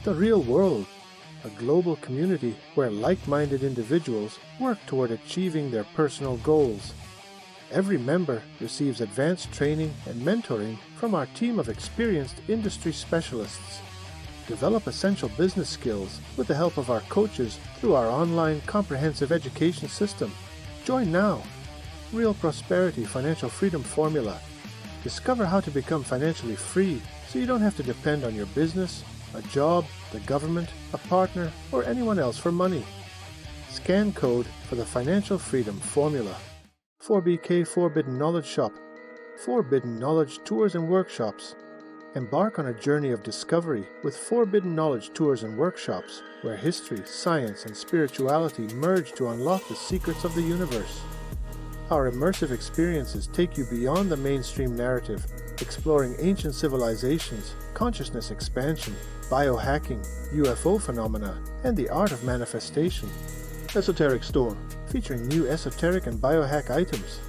The real world, a global community where like-minded individuals work toward achieving their personal goals. Every member receives advanced training and mentoring from our team of experienced industry specialists. Develop essential business skills with the help of our coaches through our online comprehensive education system. Join now. Real Prosperity Financial Freedom Formula. Discover how to become financially free so you don't have to depend on your business, a job, the government, a partner, or anyone else for money. Scan code for the Financial Freedom Formula. 4BK Forbidden Knowledge Shop. Forbidden Knowledge Tours and Workshops. Embark on a journey of discovery with Forbidden Knowledge Tours and Workshops, where history, science, and spirituality merge to unlock the secrets of the universe. Our immersive experiences take you beyond the mainstream narrative, exploring ancient civilizations, consciousness expansion, biohacking, UFO phenomena, and the art of manifestation. Esoteric Store, featuring new esoteric and biohack items.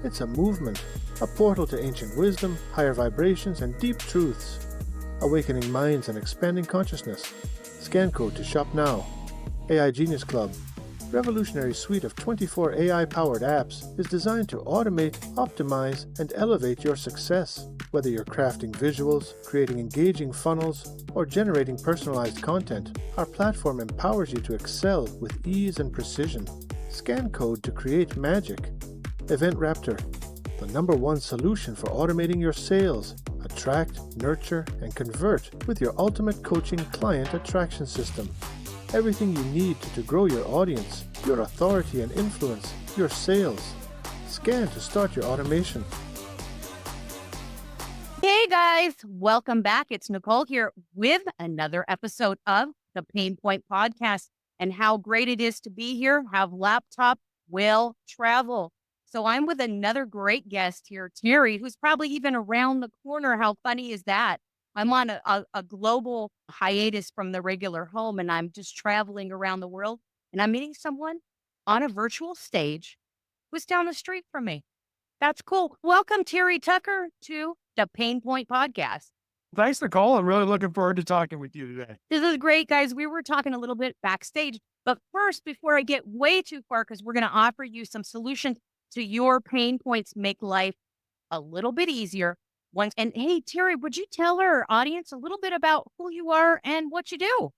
It's a movement, a portal to ancient wisdom, higher vibrations, and deep truths. Awakening minds and expanding consciousness. Scan code to shop now. AI Genius Club. Revolutionary suite of 24 AI-powered apps is designed to automate, optimize, and elevate your success. Whether you're crafting visuals, creating engaging funnels, or generating personalized content, our platform empowers you to excel with ease and precision. Scan code to create magic. Event Raptor, the #1 solution for automating your sales. Attract, nurture, and convert with your ultimate coaching client attraction system. Everything you need to grow your audience, your authority and influence, your sales. Scan to start your automation. Hey guys, welcome back. It's Nicole here with another episode of the Pain Point Podcast, and how great it is to be here. Have laptop will travel. So I'm with another great guest here, Terry, who's probably even around the corner. How funny is that? I'm on a global hiatus from the regular home, and I'm just traveling around the world, and I'm meeting someone on a virtual stage who's down the street from me. That's cool. Welcome, Terry Tucker, to the Pain Point Podcast. Thanks, Nicole. I'm really looking forward to talking with you today. This is great, guys. We were talking a little bit backstage, but first, before I get way too far, because we're going to offer you some solutions to your pain points, make life a little bit easier. And hey, Terry, would you tell our audience a little bit about who you are and what you do?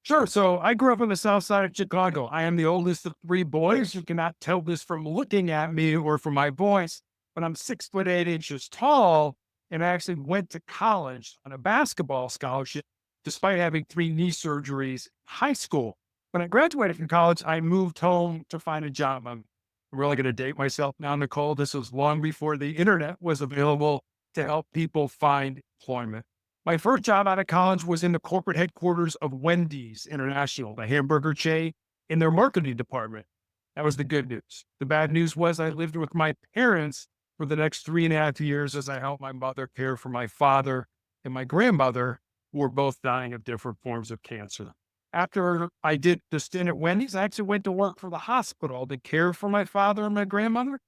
Sure. So I grew up on the south side of Chicago. I am the oldest of 3 boys. You cannot tell this from looking at me or from my voice, but I'm 6'8" tall, and I actually went to college on a basketball scholarship, despite having 3 knee surgeries in high school. When I graduated from college, I moved home to find a job. I'm really going to date myself now, Nicole. This was long before the internet was available to help people find employment. My first job out of college was in the corporate headquarters of Wendy's International, the hamburger chain, in their marketing department. That was the good news. The bad news was I lived with my parents for the next 3.5 years as I helped my mother care for my father and my grandmother, who were both dying of different forms of cancer. After I did the stint at Wendy's, I actually went to work for the hospital to care for my father and my grandmother.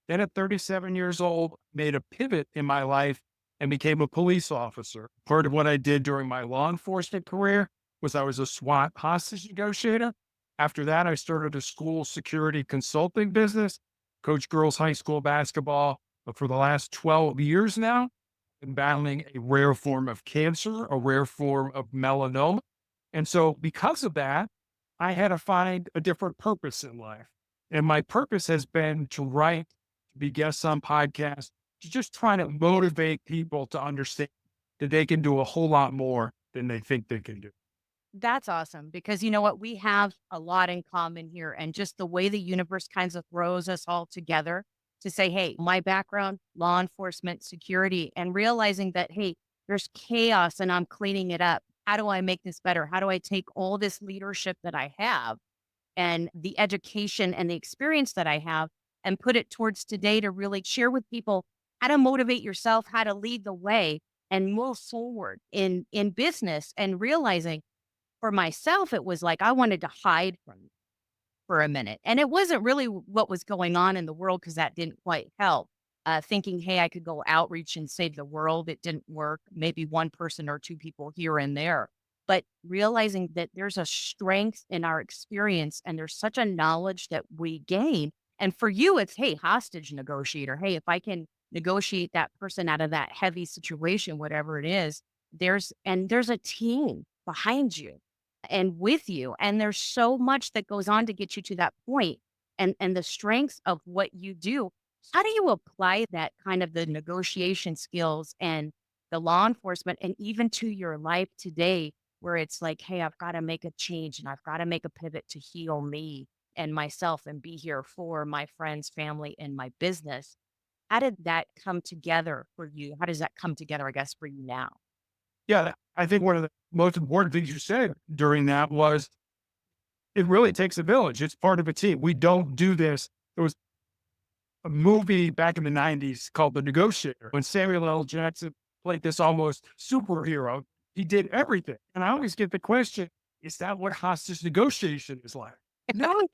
Then at 37 years old, made a pivot in my life and became a police officer. Part of what I did during my law enforcement career was I was a SWAT hostage negotiator. After that, I started a school security consulting business, coached girls high school basketball. But for the last 12 years now, I've been battling a rare form of cancer, a rare form of melanoma. And so because of that, I had to find a different purpose in life. And my purpose has been to write, to be guests on podcasts, to just try to motivate people to understand that they can do a whole lot more than they think they can do. That's awesome, because you know what? We have a lot in common here, and just the way the universe kind of throws us all together to say, hey, my background, law enforcement, security, and realizing that, hey, there's chaos and I'm cleaning it up. How do I make this better? How do I take all this leadership that I have and the education and the experience that I have and put it towards today to really share with people how to motivate yourself, how to lead the way and move forward in business, and realizing for myself, it was like I wanted to hide from it for a minute. And it wasn't really what was going on in the world, because that didn't quite help. Thinking, hey, I could go outreach and save the world. It didn't work. Maybe one person or two people here and there. but realizing that there's a strength in our experience and there's such a knowledge that we gain. And for you, it's, hey, hostage negotiator. Hey, if I can negotiate that person out of that heavy situation, whatever it is, there's a team behind you and with you. And there's so much that goes on to get you to that point and the strengths of what you do. How do you apply that kind of the negotiation skills and the law enforcement and even to your life today where it's like, hey, I've got to make a change and I've got to make a pivot to heal me and myself and be here for my friends, family, and my business. How did that come together for you? How does that come together, I guess, for you now? Yeah, I think one of the most important things you said during that was it really takes a village. It's part of a team. We don't do this. There was a movie back in the 90s called The Negotiator when Samuel L. Jackson played this almost superhero. He did everything. And I always get the question, is that what hostage negotiation is like? No,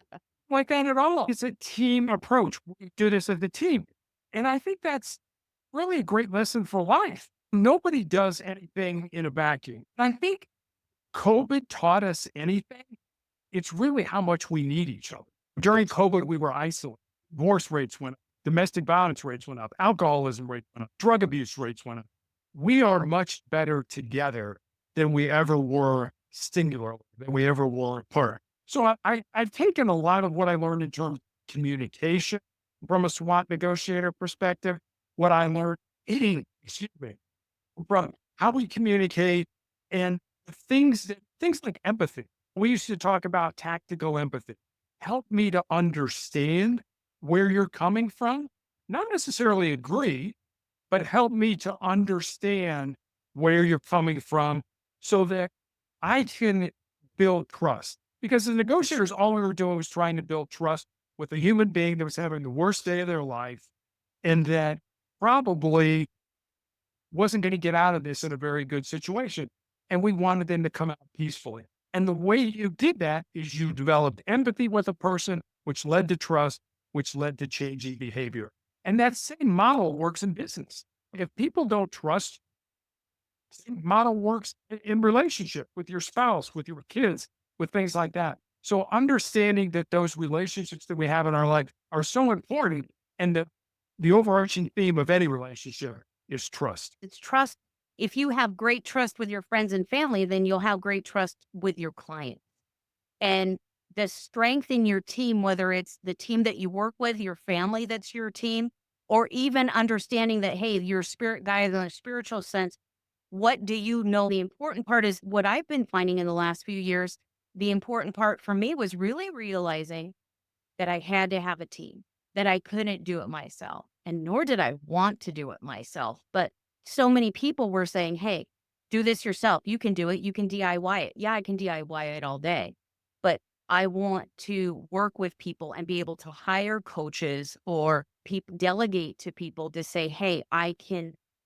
like that at all. It's a team approach. We do this as a team. And I think that's really a great lesson for life. Nobody does anything in a vacuum. I think COVID taught us anything. It's really how much we need each other. During COVID, we were isolated. Divorce rates went up, domestic violence rates went up, alcoholism rates went up, drug abuse rates went up. We are much better together than we ever were singularly, than we ever were apart. So I've taken a lot of what I learned in terms of communication from a SWAT negotiator perspective, what I learned, excuse me, from how we communicate and things like empathy. We used to talk about tactical empathy. Help me to understand where you're coming from, not necessarily agree, but help me to understand where you're coming from so that I can build trust. Because the negotiators, all we were doing was trying to build trust with a human being that was having the worst day of their life and that probably wasn't going to get out of this in a very good situation. And we wanted them to come out peacefully. And the way you did that is you developed empathy with a person, which led to trust, which led to changing behavior. And that same model works in business. If people don't trust, same model works in relationship with your spouse, with your kids, with things like that. So understanding that those relationships that we have in our life are so important and that the overarching theme of any relationship is trust. It's trust. If you have great trust with your friends and family, then you'll have great trust with your client. And the strength in your team, whether it's the team that you work with, your family that's your team, or even understanding that, hey, you're a spirit guide in a spiritual sense, what do you know? The important part is what I've been finding in the last few years. The important part for me was really realizing that I had to have a team, that I couldn't do it myself, and nor did I want to do it myself. But so many people were saying, hey, do this yourself. You can do it. You can DIY it. Yeah, I can DIY it all day. But I want to work with people and be able to hire coaches or people delegate to people to say, hey,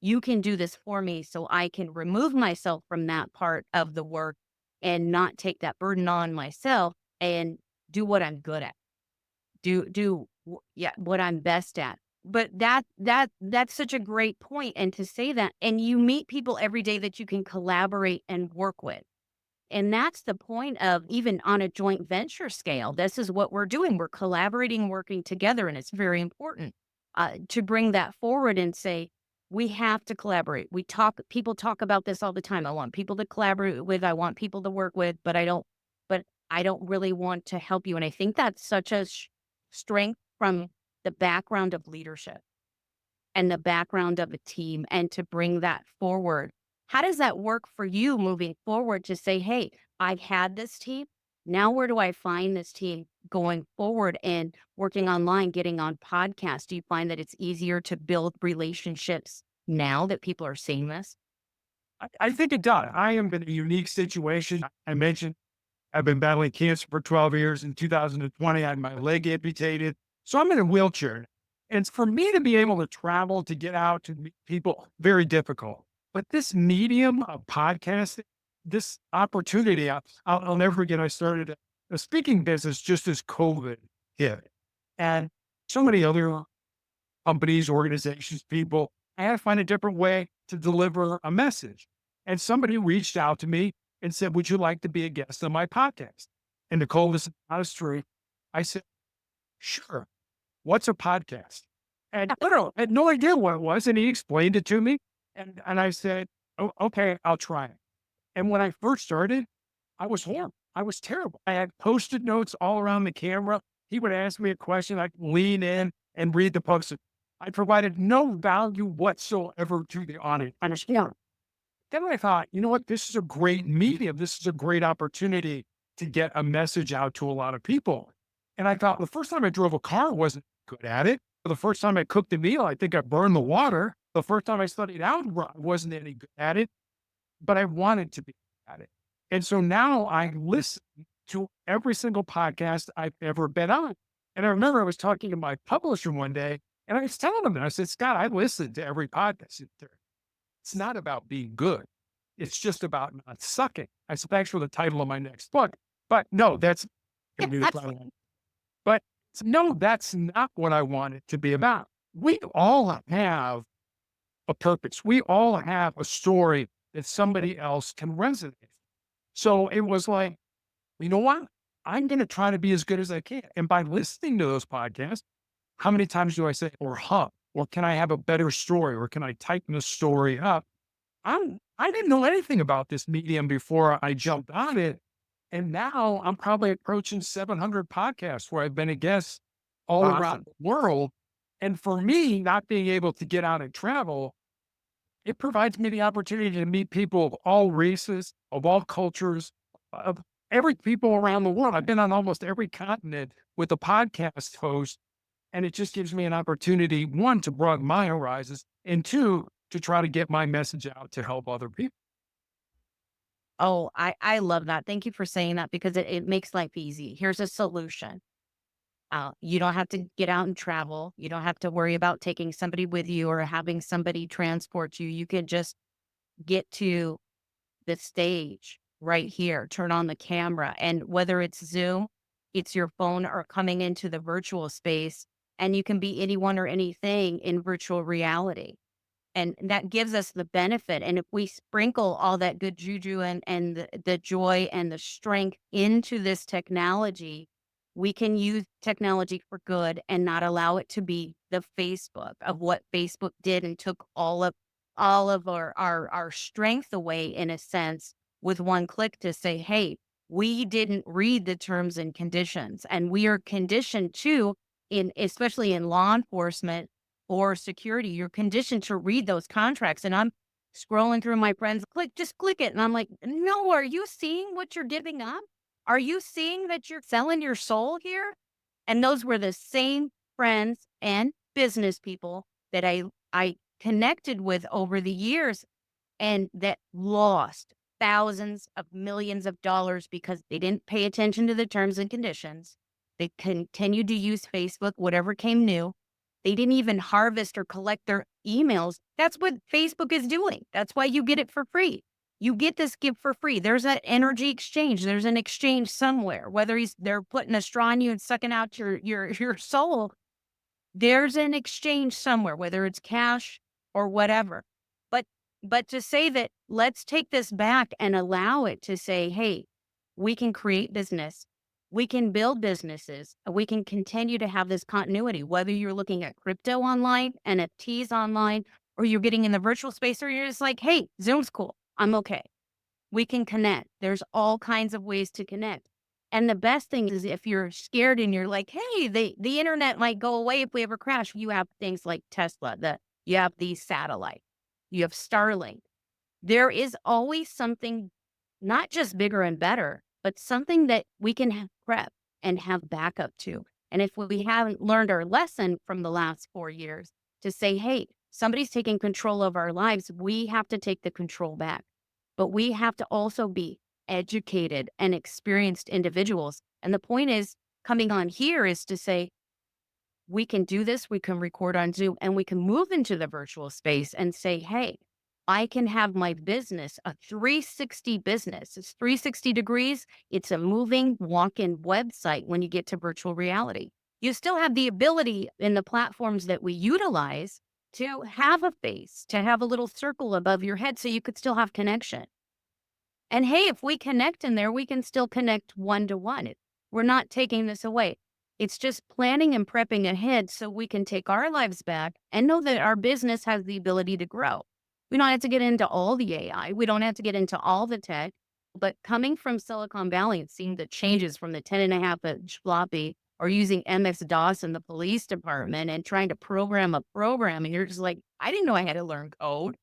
you can do this for me so I can remove myself from that part of the work and not take that burden on myself and do what I'm good at yeah, what I'm best at. But that's such a great point, and to say that, and you meet people every day that you can collaborate and work with. And that's the point of even on a joint venture scale. This is what we're doing. We're collaborating, working together, and it's very important to bring that forward and say, we have to collaborate. People talk about this all the time. I want people to collaborate with, I want people to work with, but I don't really want to help you. And I think that's such a strength from the background of leadership and the background of a team and to bring that forward. How does that work for you moving forward to say, hey, I've had this team. Now, where do I find this team going forward and working online, getting on podcasts? Do you find that it's easier to build relationships now that people are seeing this? I think it does. I am in a unique situation. I mentioned I've been battling cancer for 12 years. In 2020, I had my leg amputated. So I'm in a wheelchair. And for me to be able to travel, to get out, to meet people, very difficult. But this medium of podcasting, this opportunity, I'll never forget, I started a speaking business just as COVID hit. And so many other companies, organizations, people, I had to find a different way to deliver a message. And somebody reached out to me and said, would you like to be a guest on my podcast? And Nicole was on the street. I said, sure. What's a podcast? And I had no idea what it was. And he explained it to me. And I said, oh, okay, I'll try it. And when I first started, I was horrible. I was terrible. I had Post-it notes all around the camera. He would ask me a question. I'd lean in and read the Post-it. I provided no value whatsoever to the audience. Understand? Then I thought, you know what? This is a great medium. This is a great opportunity to get a message out to a lot of people. And I thought the first time I drove a car, I wasn't good at it. The first time I cooked a meal, I think I burned the water. The first time I studied algebra, I wasn't any good at it, but I wanted to be good at it. And so now I listen to every single podcast I've ever been on. And I remember I was talking to my publisher one day, and I was telling him, I said, Scott, I listened to every podcast. It's not about being good. It's just about not sucking. I said, thanks for the title of my next book. But no, that's going to be the title. But no, that's not what I want it to be about. We all have a purpose. We all have a story that somebody else can resonate. So it was like, you know what? I'm going to try to be as good as I can. And by listening to those podcasts, how many times do I say, or huh, or can I have a better story, or can I tighten the story up? I didn't know anything about this medium before I jumped on it. And now I'm probably approaching 700 podcasts where I've been a guest all around the world. And for me, not being able to get out and travel, it provides me the opportunity to meet people of all races, of all cultures, of every people around the world. I've been on almost every continent with a podcast host, and it just gives me an opportunity, one, to broaden my horizons, and two, to try to get my message out to help other people. Oh, I love that. Thank you for saying that because it makes life easy. Here's a solution. You don't have to get out and travel. You don't have to worry about taking somebody with you or having somebody transport you. You can just get to the stage right here, turn on the camera. And whether it's Zoom, it's your phone, or coming into the virtual space, and you can be anyone or anything in virtual reality. And that gives us the benefit. And if we sprinkle all that good juju and the joy and the strength into this technology, we can use technology for good and not allow it to be the Facebook of what Facebook did and took all of our strength away, in a sense, with one click to say, hey, we didn't read the terms and conditions. And we are conditioned to, especially in law enforcement or security, you're conditioned to read those contracts. And I'm scrolling through my friends, just click it. And I'm like, no, are you seeing what you're giving up? Are you seeing that you're selling your soul here? And those were the same friends and business people that I connected with over the years, and that lost thousands of millions of dollars because they didn't pay attention to the terms and conditions. They continued to use Facebook, whatever came new. They didn't even harvest or collect their emails. That's what Facebook is doing. That's why you get it for free. You get this gift for free. There's that energy exchange. There's an exchange somewhere, whether they're putting a straw in you and sucking out your soul. There's an exchange somewhere, whether it's cash or whatever. But to say that, let's take this back and allow it to say, hey, we can create business. We can build businesses. We can continue to have this continuity, whether you're looking at crypto online, NFTs online, or you're getting in the virtual space, or you're just like, hey, Zoom's cool. I'm okay. We can connect. There's all kinds of ways to connect. And the best thing is, if you're scared and you're like, hey, the internet might go away if we ever crash, you have things like Tesla, you have these satellites, you have Starlink. There is always something not just bigger and better, but something that we can have prep and have backup to. And if we haven't learned our lesson from the last 4 years, to say, hey, somebody's taking control of our lives, we have to take the control back. But we have to also be educated and experienced individuals. And the point is, coming on here is to say, we can do this, we can record on Zoom, and we can move into the virtual space and say, hey, I can have my business, a 360 business. It's 360 degrees. It's a moving walk-in website when you get to virtual reality. You still have the ability in the platforms that we utilize to have a face, to have a little circle above your head so you could still have connection. And hey, if we connect in there, we can still connect one to one. We're not taking this away. It's just planning and prepping ahead so we can take our lives back and know that our business has the ability to grow. We don't have to get into all the AI. We don't have to get into all the tech. But coming from Silicon Valley and seeing the changes from the 10.5-inch floppy or using MS-DOS in the police department and trying to program a program, and you're just like, I didn't know I had to learn code.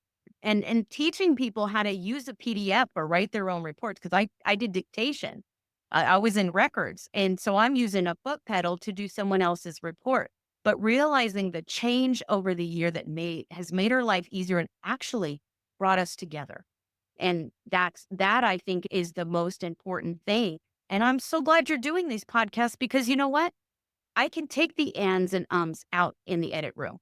And teaching people how to use a PDF or write their own reports, because I did dictation. I was in records, and so I'm using a foot pedal to do someone else's report. But realizing the change over the year that has made our life easier and actually brought us together. And that I think is the most important thing. And I'm so glad you're doing these podcasts because you know what? I can take the ands and ums out in the edit room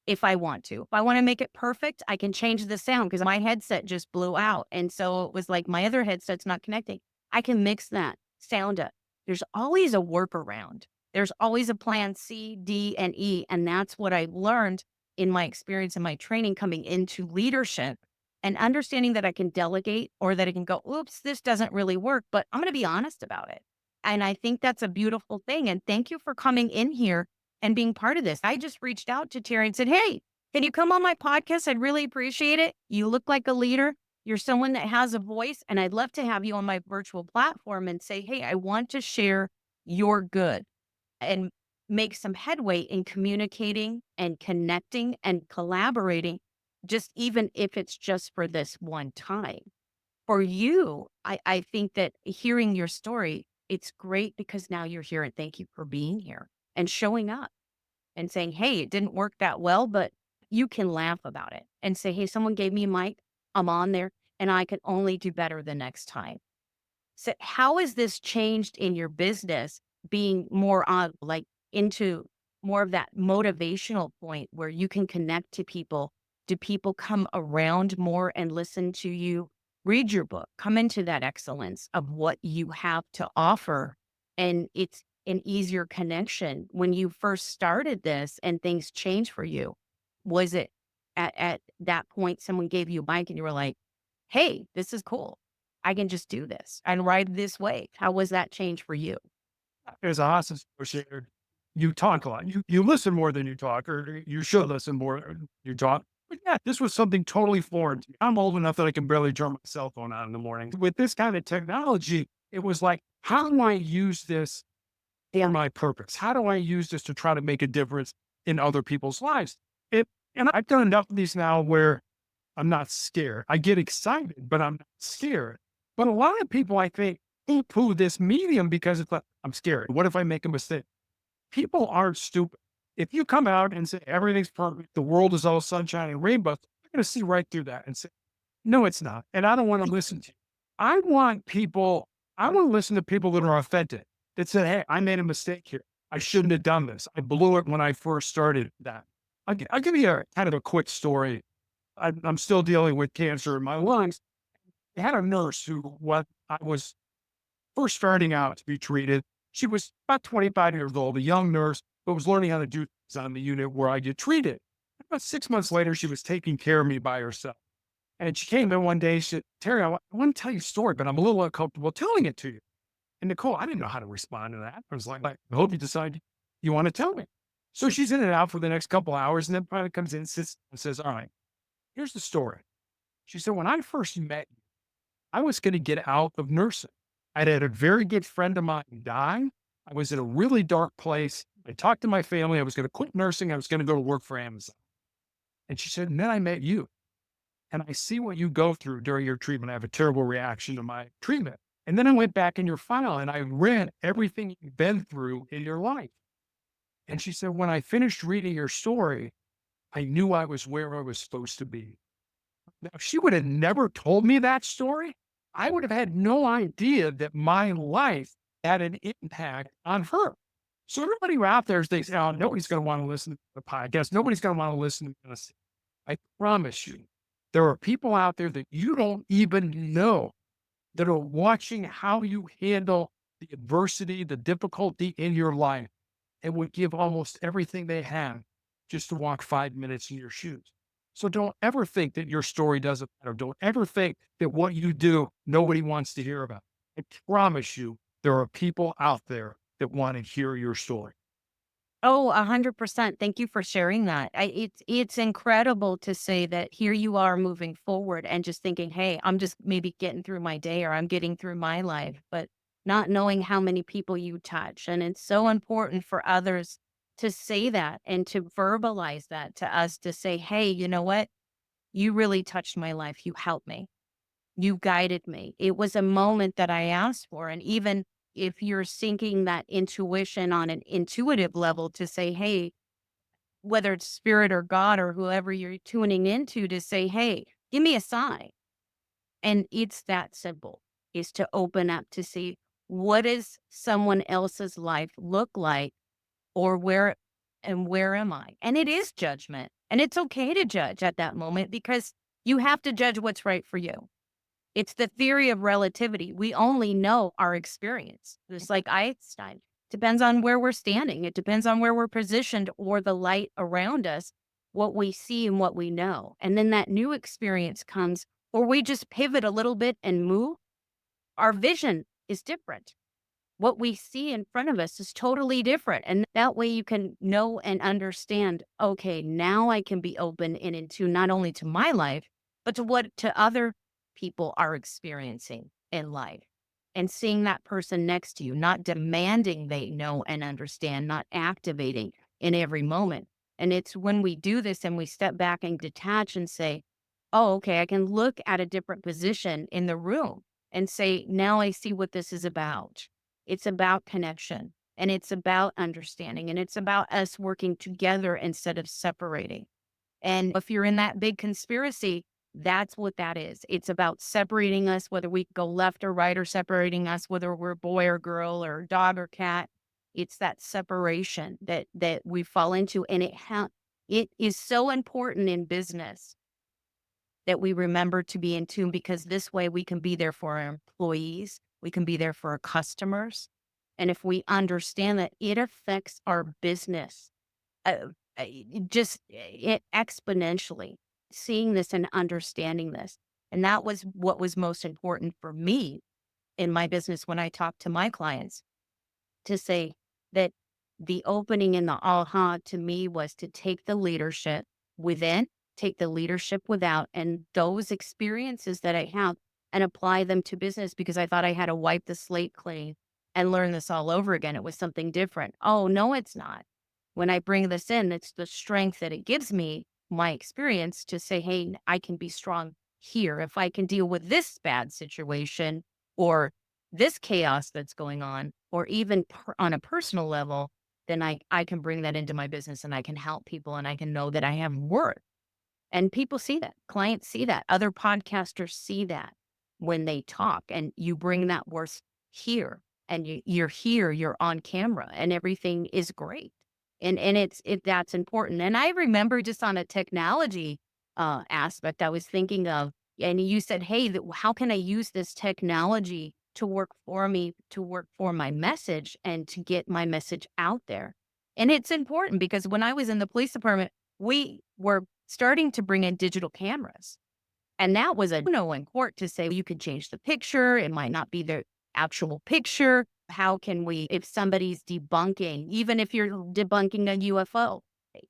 if I want to. If I want to make it perfect, I can change the sound because my headset just blew out. And so it was like my other headset's not connecting. I can mix that sound up. There's always a workaround. There's always a plan C, D, and E. And that's what I've learned in my experience and my training coming into leadership and understanding that I can delegate or that I can go, oops, this doesn't really work, but I'm going to be honest about it. And I think that's a beautiful thing. And thank you for coming in here and being part of this. I just reached out to Terry and said, hey, can you come on my podcast? I'd really appreciate it. You look like a leader. You're someone that has a voice, and I'd love to have you on my virtual platform and say, hey, I want to share your good and make some headway in communicating and connecting and collaborating, just even if it's just for this one time. For you, I think that hearing your story, it's great because now you're here and thank you for being here and showing up and saying, hey, it didn't work that well, but you can laugh about it and say, hey, someone gave me a mic, I'm on there, and I can only do better the next time. So how has this changed in your business being more on like into more of that motivational point where you can connect to people? Do people come around more and listen to you? Read your book, come into that excellence of what you have to offer. And it's an easier connection. When you first started this and things changed for you, was it at that point someone gave you a mic and you were like, hey, this is cool. I can just do this and ride this wave. How was that change for you? As a hostage negotiator, you talk a lot. You listen more than you talk, or you should listen more than you talk. But yeah, this was something totally foreign to me. I'm old enough that I can barely turn my cell phone on in the morning. With this kind of technology, it was like, how do I use this for my purpose? How do I use this to try to make a difference in other people's lives? And I've done enough of these now where I'm not scared. I get excited, but I'm not scared. But a lot of people, I think, poo-poo this medium because it's like, I'm scared. What if I make a mistake? People aren't stupid. If you come out and say everything's perfect, the world is all sunshine and rainbows, you're going to see right through that and say, no, it's not. And I don't want to listen to you. I want people, I want to listen to people that are authentic, that said, hey, I made a mistake here. I shouldn't have done this. I blew it when I first started that. I'll give you a kind of a quick story. I'm still dealing with cancer in my lungs. I had a nurse who, when I was first starting out to be treated, she was about 25 years old, a young nurse, but was learning how to do things on the unit where I get treated. About 6 months later, she was taking care of me by herself. And she came in one day, she said, Terry, I want to tell you a story, but I'm a little uncomfortable telling it to you. And Nicole, I didn't know how to respond to that. I was like, I hope you decide you want to tell me. So she's in and out for the next couple hours and then finally comes in, sits and says, all right, here's the story. She said, when I first met you, I was going to get out of nursing. I'd had a very good friend of mine die. I was in a really dark place. I talked to my family. I was going to quit nursing. I was going to go to work for Amazon. And she said, and then I met you. And I see what you go through during your treatment. I have a terrible reaction to my treatment. And then I went back in your file and I read everything you've been through in your life. And she said, when I finished reading your story, I knew I was where I was supposed to be. Now, if she would have never told me that story, I would have had no idea that my life had an impact on her. So everybody out there, they say, oh, nobody's going to want to listen to the podcast. Nobody's going to want to listen to this. I promise you, there are people out there that you don't even know that are watching how you handle the adversity, the difficulty in your life, and would give almost everything they have just to walk 5 minutes in your shoes. So don't ever think that your story doesn't matter. Don't ever think that what you do, nobody wants to hear about. I promise you, there are people out there that want to hear your story. Oh, 100%. Thank you for sharing that. It's incredible to say that here you are moving forward and just thinking, hey, I'm just maybe getting through my day or I'm getting through my life, but not knowing how many people you touch. And it's so important for others to say that and to verbalize that to us to say, hey, you know what? You really touched my life. You helped me. You guided me. It was a moment that I asked for. And even if you're seeking that intuition on an intuitive level to say, hey, whether it's spirit or God or whoever you're tuning into to say, hey, give me a sign. And it's that simple is to open up to see what does someone else's life look like or where am I? And it is judgment. And it's okay to judge at that moment because you have to judge what's right for you. It's the theory of relativity. We only know our experience, just like Einstein. Depends on where we're standing. It depends on where we're positioned or the light around us, what we see and what we know. And then that new experience comes, or we just pivot a little bit and move. Our vision is different. What we see in front of us is totally different. And that way you can know and understand, okay, now I can be open and into not only to my life, but to what to other people are experiencing in life. And seeing that person next to you, not demanding they know and understand, not activating in every moment. And it's when we do this and we step back and detach and say, oh, okay, I can look at a different position in the room and say, now I see what this is about. It's about connection and it's about understanding and it's about us working together instead of separating. And if you're in that big conspiracy, that's what that is. It's about separating us, whether we go left or right, or separating us, whether we're boy or girl or dog or cat. It's that separation that we fall into. And it is so important in business that we remember to be in tune because this way we can be there for our employees, we can be there for our customers. And if we understand that it affects our business, just it exponentially, seeing this and understanding this. And that was what was most important for me in my business when I talk to my clients to say that the opening and the aha to me was to take the leadership within, take the leadership without, and those experiences that I have and apply them to business because I thought I had to wipe the slate clean and learn this all over again. It was something different. Oh, no, it's not. When I bring this in, it's the strength that it gives me, my experience to say, hey, I can be strong here. If I can deal with this bad situation or this chaos that's going on, or even on a personal level, then I can bring that into my business and I can help people and I can know that I have worth. And people see that, clients see that, other podcasters see that when they talk and you bring that worth here and you're here, you're on camera and everything is great. And that's important. And I remember just on a technology aspect, I was thinking of, and you said, hey, how can I use this technology to work for me, to work for my message and to get my message out there? And it's important because when I was in the police department, we were starting to bring in digital cameras. And that was a no in court to say you could change the picture. It might not be the actual picture. How can we, if somebody's debunking, even if you're debunking a UFO,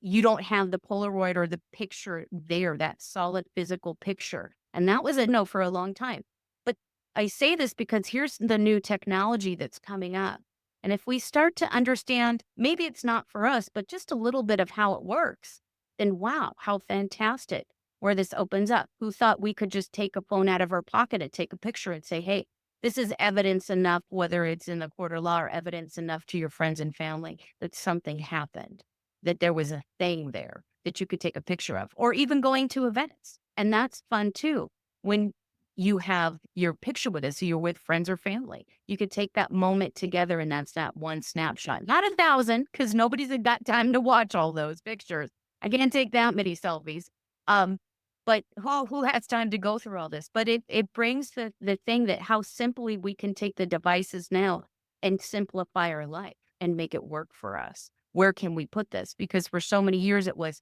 you don't have the Polaroid or the picture there, that solid physical picture. And that was a no for a long time. But I say this because here's the new technology that's coming up. And if we start to understand, maybe it's not for us, but just a little bit of how it works, then wow, how fantastic where this opens up. Who thought we could just take a phone out of our pocket and take a picture and say, hey, this is evidence enough, whether it's in the court of law or evidence enough to your friends and family that something happened, that there was a thing there that you could take a picture of, or even going to events. And that's fun too. When you have your picture with us, so you're with friends or family, you could take that moment together and that's that one snapshot. Not 1,000, because nobody's got time to watch all those pictures. I can't take that many selfies. Um, but who has time to go through all this? But it brings the thing that how simply we can take the devices now and simplify our life and make it work for us. Where can we put this? Because for so many years it was,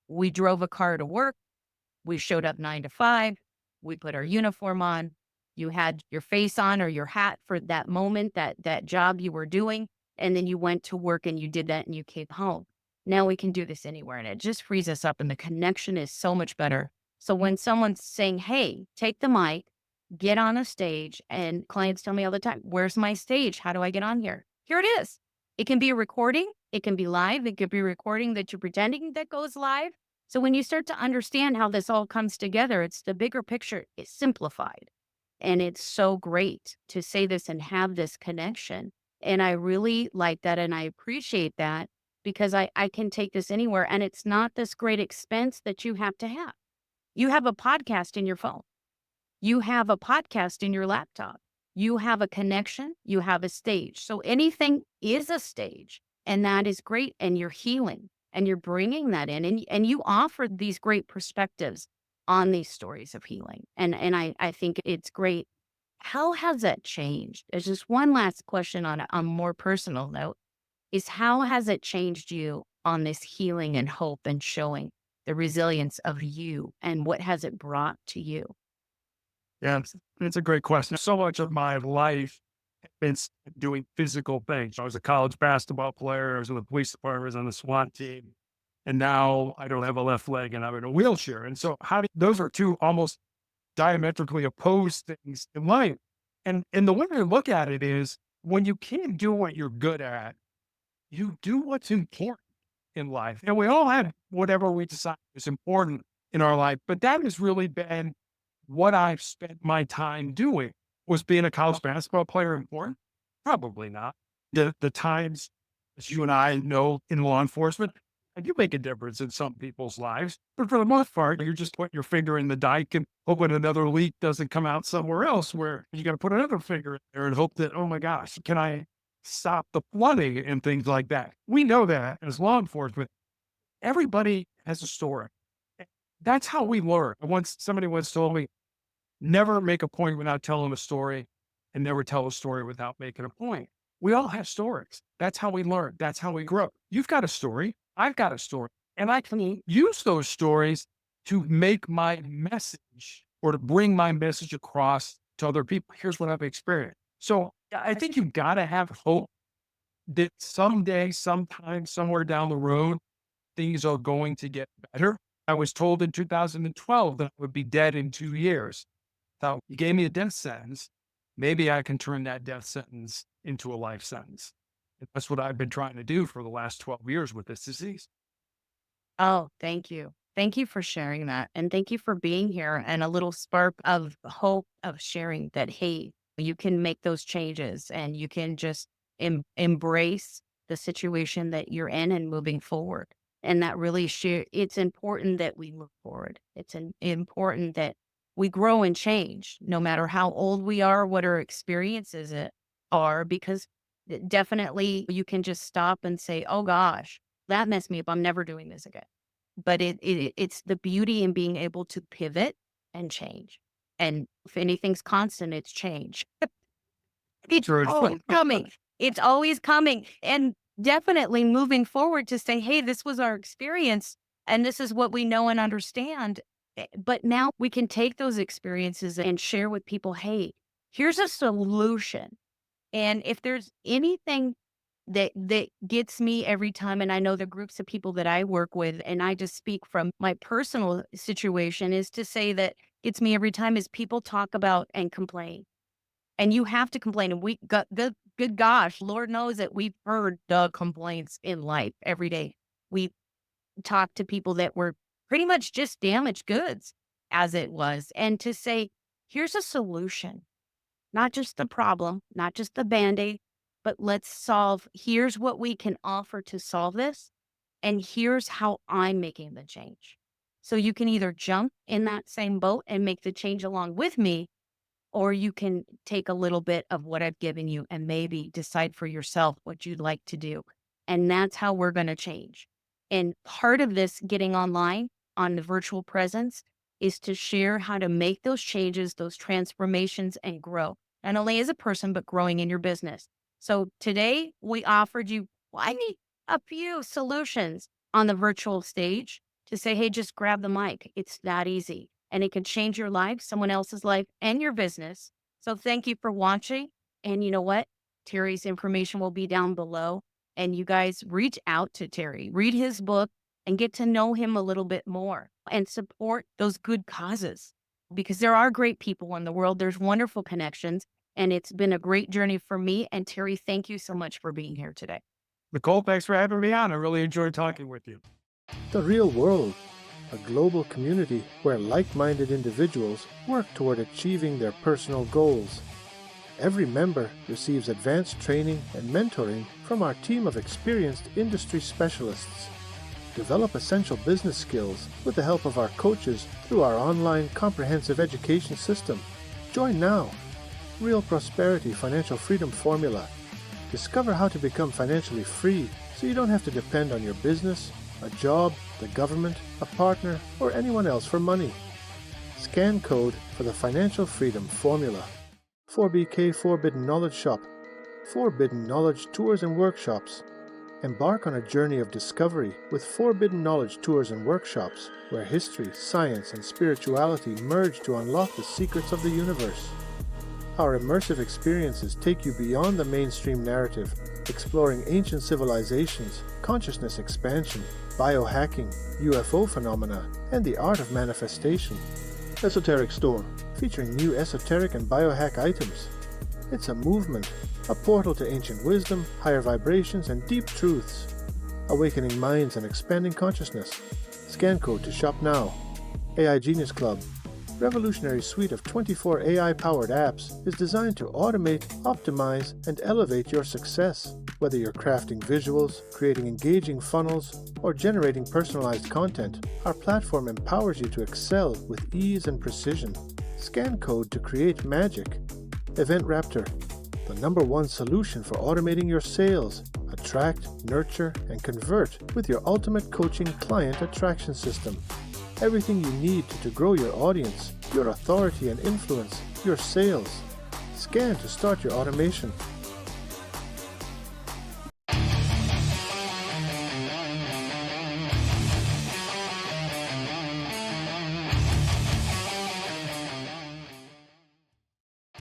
We drove a car to work. We showed up 9 to 5. We put our uniform on. You had your face on or your hat for that moment, that job you were doing. And then you went to work and you did that and you came home. Now we can do this anywhere. And it just frees us up. And the connection is so much better. So when someone's saying, hey, take the mic, get on a stage, and clients tell me all the time, where's my stage? How do I get on here? Here it is. It can be a recording. It can be live. It could be a recording that you're pretending that goes live. So when you start to understand how this all comes together, it's the bigger picture is simplified. And it's so great to say this and have this connection. And I really like that. And I appreciate that because I can take this anywhere. And it's not this great expense that you have to have. You have a podcast in your phone. You have a podcast in your laptop. You have a connection. You have a stage. So anything is a stage. And that is great. And you're healing and you're bringing that in. And you offer these great perspectives on these stories of healing. And I think it's great. How has that changed? There's just one last question on a more personal note is how has it changed you on this healing and hope and showing the resilience of you and what has it brought to you? Yeah, it's a great question. So much of my life has been doing physical things. I was a college basketball player. I was in the police department, I was on the SWAT team. And now I don't have a left leg and I'm in a wheelchair. And so those are two almost diametrically opposed things in life. And the way I look at it is when you can't do what you're good at, you do what's important in life. And we all have whatever we decide is important in our life. But that has really been what I've spent my time doing. Was being a college basketball player important? Probably not. The times, as you and I know in law enforcement, I do make a difference in some people's lives. But for the most part, you're just putting your finger in the dike and hoping another leak doesn't come out somewhere else where you got to put another finger in there and hope that, oh my gosh, can I stop the flooding and things like that? We know that as law enforcement, everybody has a story. That's how we learn. Somebody once told me, never make a point without telling a story and never tell a story without making a point. We all have stories. That's how we learn. That's how we grow. You've got a story. I've got a story. And I can use those stories to make my message or to bring my message across to other people. Here's what I've experienced. So I think you've got to have hope that someday, sometime, somewhere down the road, things are going to get better. I was told in 2012 that I would be dead in 2 years. So you gave me a death sentence. Maybe I can turn that death sentence into a life sentence. And that's what I've been trying to do for the last 12 years with this disease. Oh, thank you. Thank you for sharing that. And thank you for being here and a little spark of hope of sharing that, hey, you can make those changes and you can just embrace the situation that you're in and moving forward. And that really it's important that we move forward. It's important that we grow and change no matter how old we are, what our experiences are, because definitely you can just stop and say, oh gosh, that messed me up. I'm never doing this again. But it's the beauty in being able to pivot and change. And if anything's constant, it's change. It's Sure. always coming. It's always coming. And definitely moving forward to say, hey, this was our experience and this is what we know and understand. But now we can take those experiences and share with people, hey, here's a solution. And if there's anything that gets me every time, and I know the groups of people that I work with, and I just speak from my personal situation, is to say that gets me every time is people talk about and complain. And you have to complain. And we got good gosh, Lord knows that we've heard the complaints in life every day. We talk to people that were pretty much just damaged goods as it was. And to say, here's a solution, not just the problem, not just the band-aid, but let's solve, here's what we can offer to solve this. And here's how I'm making the change. So you can either jump in that same boat and make the change along with me, or you can take a little bit of what I've given you and maybe decide for yourself what you'd like to do. And that's how we're going to change. And part of this getting online on the virtual presence is to share how to make those changes, those transformations, and grow, not only as a person, but growing in your business. So today we offered you, well, I need a few solutions on the virtual stage to say, hey, just grab the mic. It's that easy. And it can change your life, someone else's life, and your business. So thank you for watching. And you know what? Terry's information will be down below. And you guys reach out to Terry, read his book, and get to know him a little bit more and support those good causes because there are great people in the world. There's wonderful connections. And it's been a great journey for me. And Terry, thank you so much for being here today. Nicole, thanks for having me on. I really enjoyed talking with you. The real world, a global community where like-minded individuals work toward achieving their personal goals. Every member receives advanced training and mentoring from our team of experienced industry specialists. Develop essential business skills with the help of our coaches through our online comprehensive education system. Join now. Real Prosperity Financial Freedom Formula. Discover how to become financially free so you don't have to depend on your business, a job, the government, a partner, or anyone else for money. Scan code for the Financial Freedom Formula. 4BK Forbidden Knowledge Shop. Forbidden Knowledge Tours and Workshops. Embark on a journey of discovery with Forbidden Knowledge Tours and Workshops, where history, science, and spirituality merge to unlock the secrets of the universe. Our immersive experiences take you beyond the mainstream narrative, exploring ancient civilizations, consciousness expansion, biohacking, UFO phenomena, and the art of manifestation. Esoteric Store, featuring new esoteric and biohack items. It's a movement, a portal to ancient wisdom, higher vibrations, and deep truths. Awakening minds and expanding consciousness. Scan code to shop now. AI Genius Club. Revolutionary suite of 24 AI-powered apps is designed to automate, optimize, and elevate your success. Whether you're crafting visuals, creating engaging funnels, or generating personalized content, our platform empowers you to excel with ease and precision. Scan code to create magic. Event Raptor, the #1 solution for automating your sales. Attract, nurture, and convert with your ultimate coaching client attraction system. Everything you need to grow your audience, your authority and influence, your sales. Scan to start your automation.